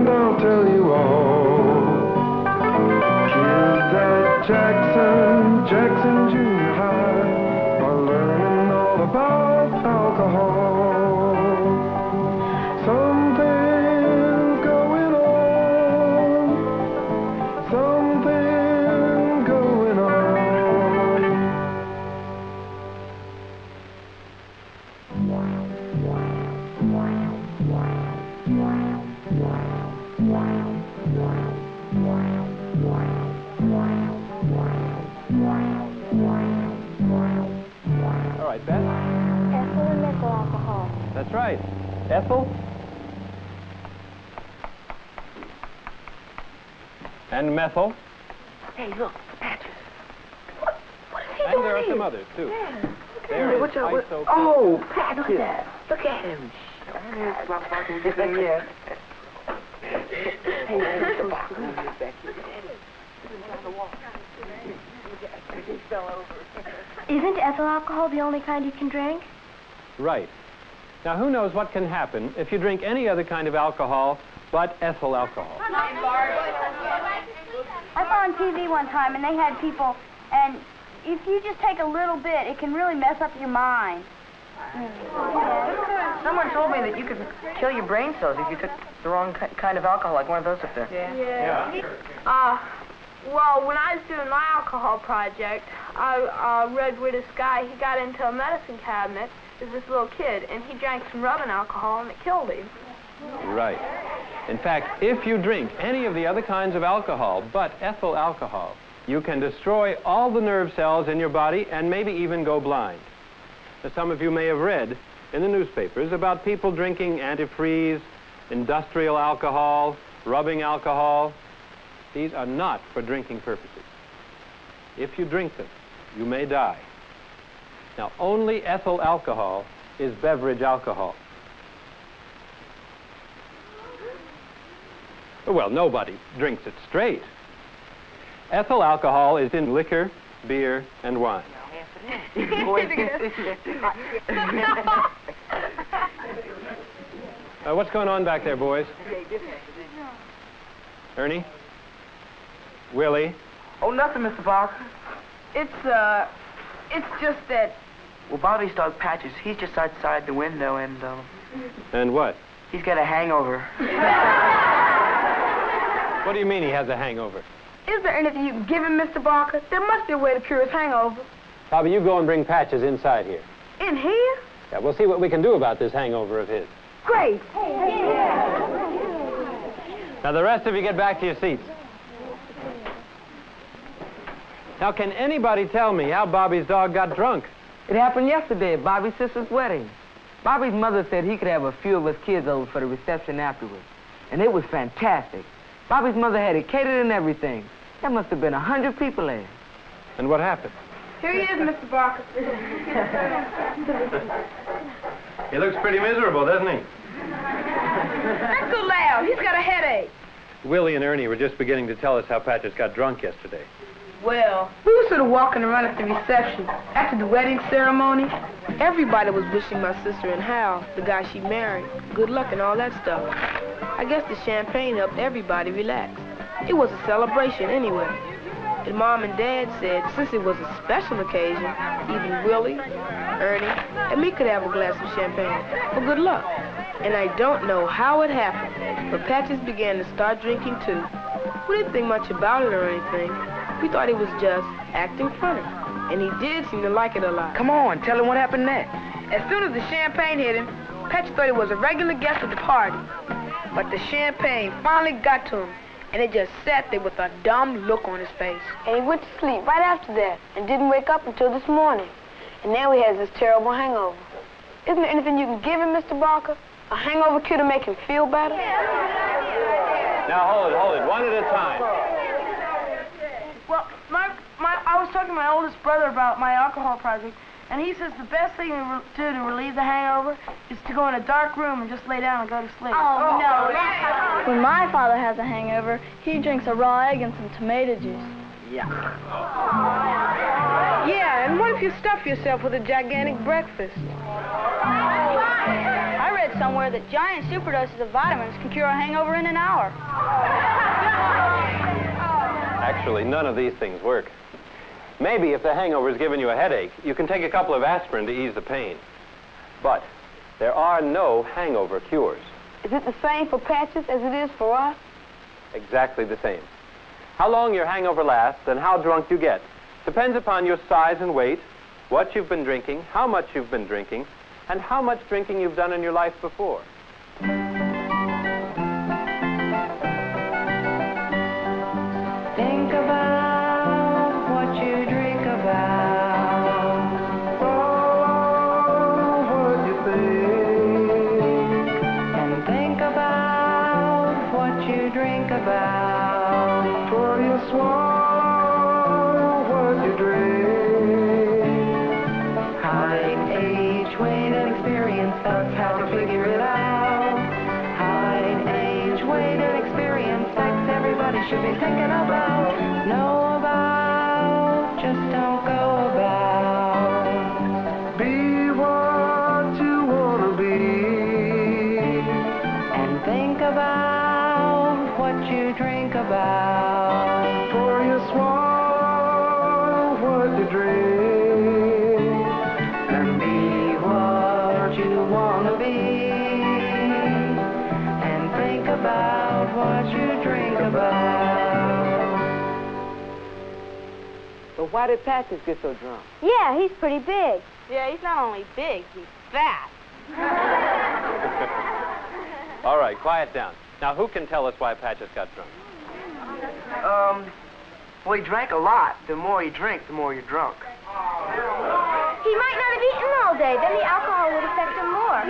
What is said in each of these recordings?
and I'll tell you all. Kids at Jackson Junior High are learning all about alcohol. Something's going on. Something going on. All right, Beth. Ethyl and methyl alcohol. That's right. Ethyl. And methyl. Hey, look, Patches. What is he And doing there are here? some others, too. Yeah. There Hey, is what's up? iso- Oh, Pat, look at that. Look at him. Hey, Mr. Box. Isn't ethyl alcohol the only kind you can drink? Right. Now, who knows what can happen if you drink any other kind of alcohol but ethyl alcohol? I saw on TV one time, and they had people, and if you just take a little bit, it can really mess up your mind. Someone told me that you could kill your brain cells if you took the wrong kind of alcohol, like one of those up there. Yeah. Well, when I was doing my alcohol project, I read where this guy, he got into a medicine cabinet as this little kid, and he drank some rubbing alcohol, and it killed him. Right. In fact, if you drink any of the other kinds of alcohol but ethyl alcohol, you can destroy all the nerve cells in your body and maybe even go blind. Now, some of you may have read in the newspapers about people drinking antifreeze, industrial alcohol, rubbing alcohol. These are not for drinking purposes. If you drink them, you may die. Now, only ethyl alcohol is beverage alcohol. Well, nobody drinks it straight. Ethyl alcohol is in liquor, beer, and wine. What's going on back there, boys? Ernie? Willie? Oh, nothing, Mr. Barker. It's just that Well, Bobby's dog Patches, he's just outside the window, and, And what? he's got a hangover. What do you mean he has a hangover? is there anything you can give him, Mr. Barker? There must be a way to cure his hangover. Bobby, you go and bring Patches inside here. In here? Yeah, we'll see what we can do about this hangover of his. Great. Now, the rest of you get back to your seats. Now, can anybody tell me how Bobby's dog got drunk? It happened yesterday at Bobby's sister's wedding. Bobby's mother said he could have a few of us kids over for the reception afterwards. And it was fantastic. Bobby's mother had it catered and everything. There must have been 100 people there. And what happened? Here he is, Mr. Barker. He looks pretty miserable, doesn't he? Not so loud. He's got a headache. Willie and Ernie were just beginning to tell us how Patches got drunk yesterday. Well, we were sort of walking around at the reception. After the wedding ceremony, everybody was wishing my sister and Hal, the guy she married, good luck and all that stuff. I guess the champagne helped everybody relax. It was a celebration anyway. And Mom and Dad said since it was a special occasion, even Willie, Ernie, and me could have a glass of champagne for good luck. And I don't know how it happened, but Patches began to start drinking too. We didn't think much about it or anything. We thought he was just acting funny. And he did seem to like it a lot. Come on, tell him what happened next. As soon as the champagne hit him, Patch thought he was a regular guest at the party. But the champagne finally got to him, and it just sat there with a dumb look on his face. And he went to sleep right after that and didn't wake up until this morning. And now he has this terrible hangover. Isn't there anything you can give him, Mr. Barker? A hangover cure to make him feel better? Now, hold it, one at a time. Well, I was talking to my oldest brother about my alcohol project, and he says the best thing to do to relieve the hangover is to go in a dark room and just lay down and go to sleep. Oh, no. When my father has a hangover, he drinks a raw egg and some tomato juice. Yeah, and what if you stuff yourself with a gigantic breakfast? I read read somewhere that giant superdoses of vitamins can cure a hangover in an hour. Actually, none of these things work. Maybe if the hangover's given you a headache, you can take a couple of aspirin to ease the pain. But there are no hangover cures. Is it the same for Patches as it is for us? Exactly the same. How long your hangover lasts and how drunk you get depends upon your size and weight, what you've been drinking, how much you've been drinking, and how much drinking you've done in your life before. Think about what you drink about. Oh, what you think. And think about what you drink about. For you swallow what you drink. Height, age, weight, and experience, that's how to figure it out. Height, age, weight, and experience, facts everybody should be thinking about. Know about, just don't go about. Be what you want to be. And think about what you drink about. For you swallow what you drink. And be what you want to be. And think about what you drink about. But why did Patches get so drunk? Yeah, he's pretty big. Yeah, he's not only big, he's fat. All right, quiet down. Now, who can tell us why Patches got drunk? Well, he drank a lot. The more you drink, the more you're drunk. He might not have eaten all day. Then the alcohol would affect him more.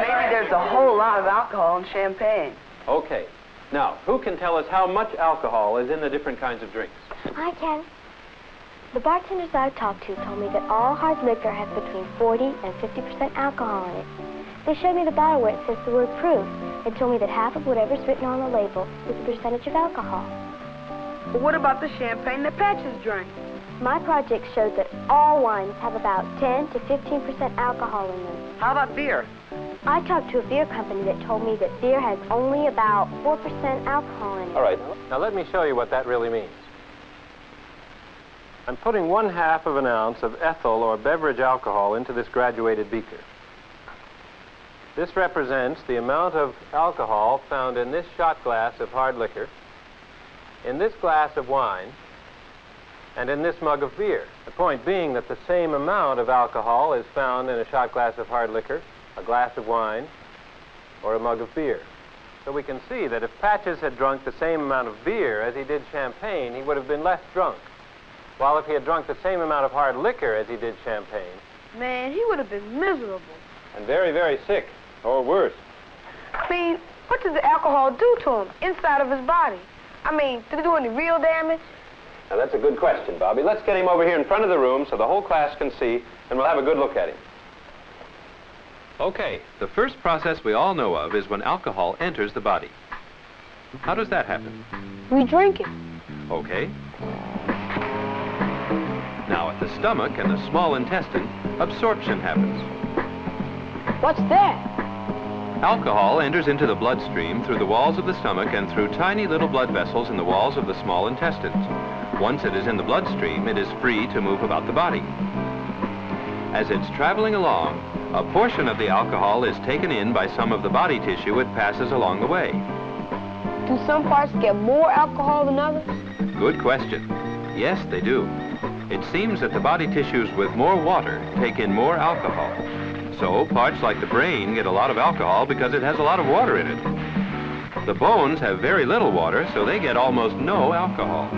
Maybe there's a whole lot of alcohol in champagne. Okay. Now, who can tell us how much alcohol is in the different kinds of drinks? I can. The bartenders I've talked to told me that all hard liquor has between 40 and 50% alcohol in it. They showed me the bottle where it says the word proof and told me that half of whatever's written on the label is the percentage of alcohol. But what about the champagne that Patches drank? My project showed that all wines have about 10 to 15% alcohol in them. How about beer? I talked to a beer company that told me that beer has only about 4% alcohol in it. All right. Now, let me show you what that really means. I'm putting 1/2 of an ounce of ethyl or beverage alcohol into this graduated beaker. This represents the amount of alcohol found in this shot glass of hard liquor, in this glass of wine, and in this mug of beer. The point being that the same amount of alcohol is found in a shot glass of hard liquor, a glass of wine, or a mug of beer. So we can see that if Patches had drunk the same amount of beer as he did champagne, he would have been less drunk. While if he had drunk the same amount of hard liquor as he did champagne... Man, he would have been miserable. And very, very sick, or worse. I mean, what did the alcohol do to him inside of his body? I mean, did it do any real damage? Now, that's a good question, Bobby. Let's get him over here in front of the room so the whole class can see, and we'll have a good look at him. Okay, the first process we all know of is when alcohol enters the body. How does that happen? We drink it. Okay. Now, at the stomach and the small intestine, absorption happens. What's that? Alcohol enters into the bloodstream through the walls of the stomach and through tiny little blood vessels in the walls of the small intestines. Once it is in the bloodstream, it is free to move about the body. As it's traveling along, a portion of the alcohol is taken in by some of the body tissue it passes along the way. Do some parts get more alcohol than others? Good question. Yes, they do. It seems that the body tissues with more water take in more alcohol. So parts like the brain get a lot of alcohol because it has a lot of water in it. The bones have very little water, so they get almost no alcohol.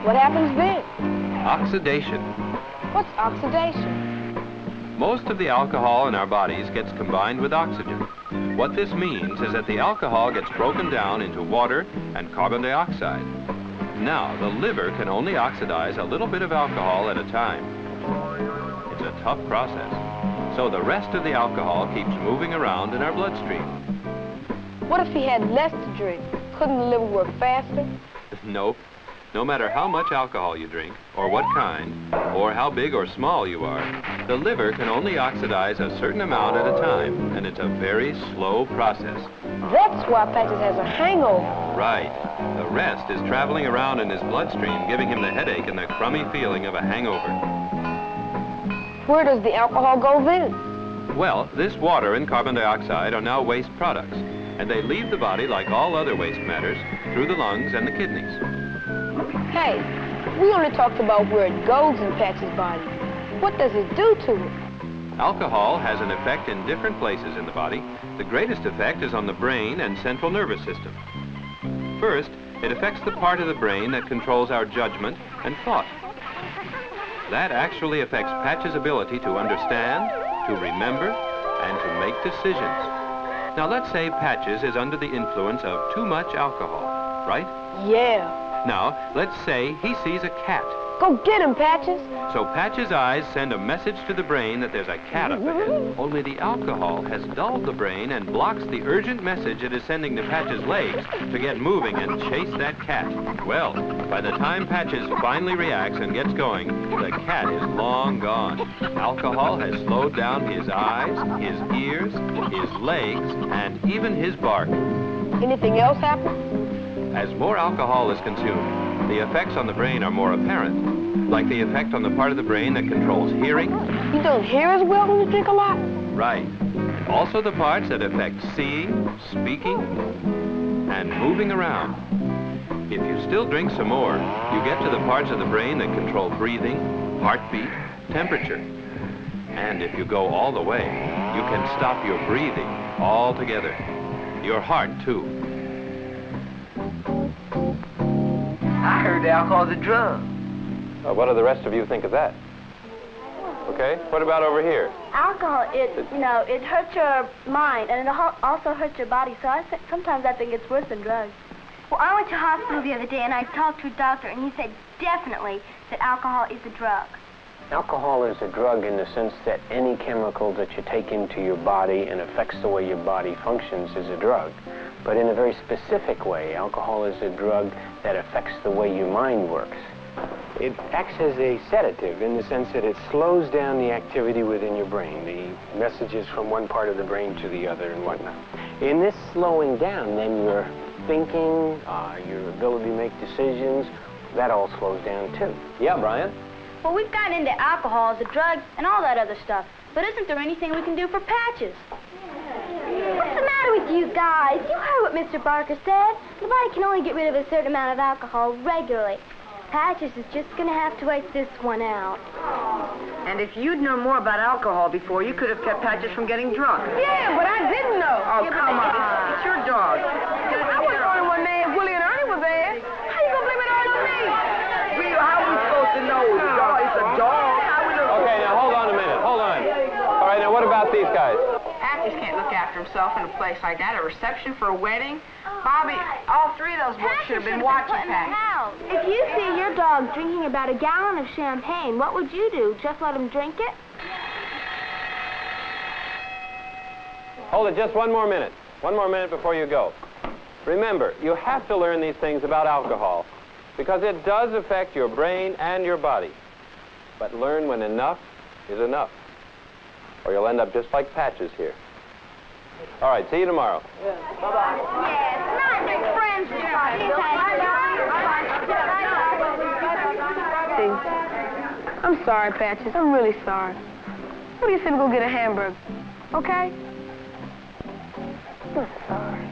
What happens then? Oxidation. What's oxidation? Most of the alcohol in our bodies gets combined with oxygen. What this means is that the alcohol gets broken down into water and carbon dioxide. Now, the liver can only oxidize a little bit of alcohol at a time. It's a tough process. So the rest of the alcohol keeps moving around in our bloodstream. What if he had less to drink? Couldn't the liver work faster? Nope. No matter how much alcohol you drink, or what kind, or how big or small you are, the liver can only oxidize a certain amount at a time, and it's a very slow process. That's why Patches has a hangover. Right. The rest is traveling around in his bloodstream, giving him the headache and the crummy feeling of a hangover. Where does the alcohol go then? Well, this water and carbon dioxide are now waste products, and they leave the body like all other waste matters through the lungs and the kidneys. Hey, we only talked about where it goes in Patches' body. What does it do to it? Alcohol has an effect in different places in the body. The greatest effect is on the brain and central nervous system. First, it affects the part of the brain that controls our judgment and thought. That actually affects Patches' ability to understand, to remember, and to make decisions. Now let's say Patches is under the influence of too much alcohol, right? Yeah. Now, let's say he sees a cat. Go get him, Patches. So Patches' eyes send a message to the brain that there's a cat up ahead. Only the alcohol has dulled the brain and blocks the urgent message it is sending to Patches' legs to get moving and chase that cat. Well, by the time Patches finally reacts and gets going, the cat is long gone. Alcohol has slowed down his eyes, his ears, his legs, and even his bark. Anything else happen? As more alcohol is consumed, the effects on the brain are more apparent, like the effect on the part of the brain that controls hearing. You don't hear as well when you drink a lot? Right. Also the parts that affect seeing, speaking, and moving around. If you still drink some more, you get to the parts of the brain that control breathing, heartbeat, temperature. And if you go all the way, you can stop your breathing altogether. Your heart, too. I heard alcohol's a drug. What do the rest of you think of that? Okay, what about over here? Alcohol, it hurts your mind, and it also hurts your body, so sometimes I think it's worse than drugs. Well, I went to hospital the other day, and I talked to a doctor, and he said definitely that alcohol is a drug. Alcohol is a drug in the sense that any chemical that you take into your body and affects the way your body functions is a drug. But in a very specific way, alcohol is a drug that affects the way your mind works. It acts as a sedative in the sense that it slows down the activity within your brain, the messages from one part of the brain to the other and whatnot. In this slowing down, then your thinking, your ability to make decisions, that all slows down too. Yeah, Brian? Well, we've gotten into alcohol as a drug and all that other stuff, but isn't there anything we can do for Patches? What's the matter with you guys? You heard what Mr. Barker said. The body can only get rid of a certain amount of alcohol regularly. Patches is just going to have to wait this one out. And if you'd known more about alcohol before, you could have kept Patches from getting drunk. Yeah, but I didn't know. Oh, come on. It's your dog. I wasn't the only one there. Willie and Ernie were there. How you gonna blame it all on me? How are we supposed to know? The dog is a dog. Okay, now hold on a minute, hold on. All right, now what about these guys? Patches can't look after himself in a place like that, a reception for a wedding. Bobby, all three of those boys should have been watching Patches. If you see your dog drinking about a gallon of champagne, what would you do? Just let him drink it? Hold it just one more minute. One more minute before you go. Remember, you have to learn these things about alcohol because it does affect your brain and your body. But learn when enough is enough, or you'll end up just like Patches here. All right, see you tomorrow. Yes, not big friends. I'm sorry, Patches. I'm really sorry. What do you say we go get a hamburger? Okay? I'm sorry.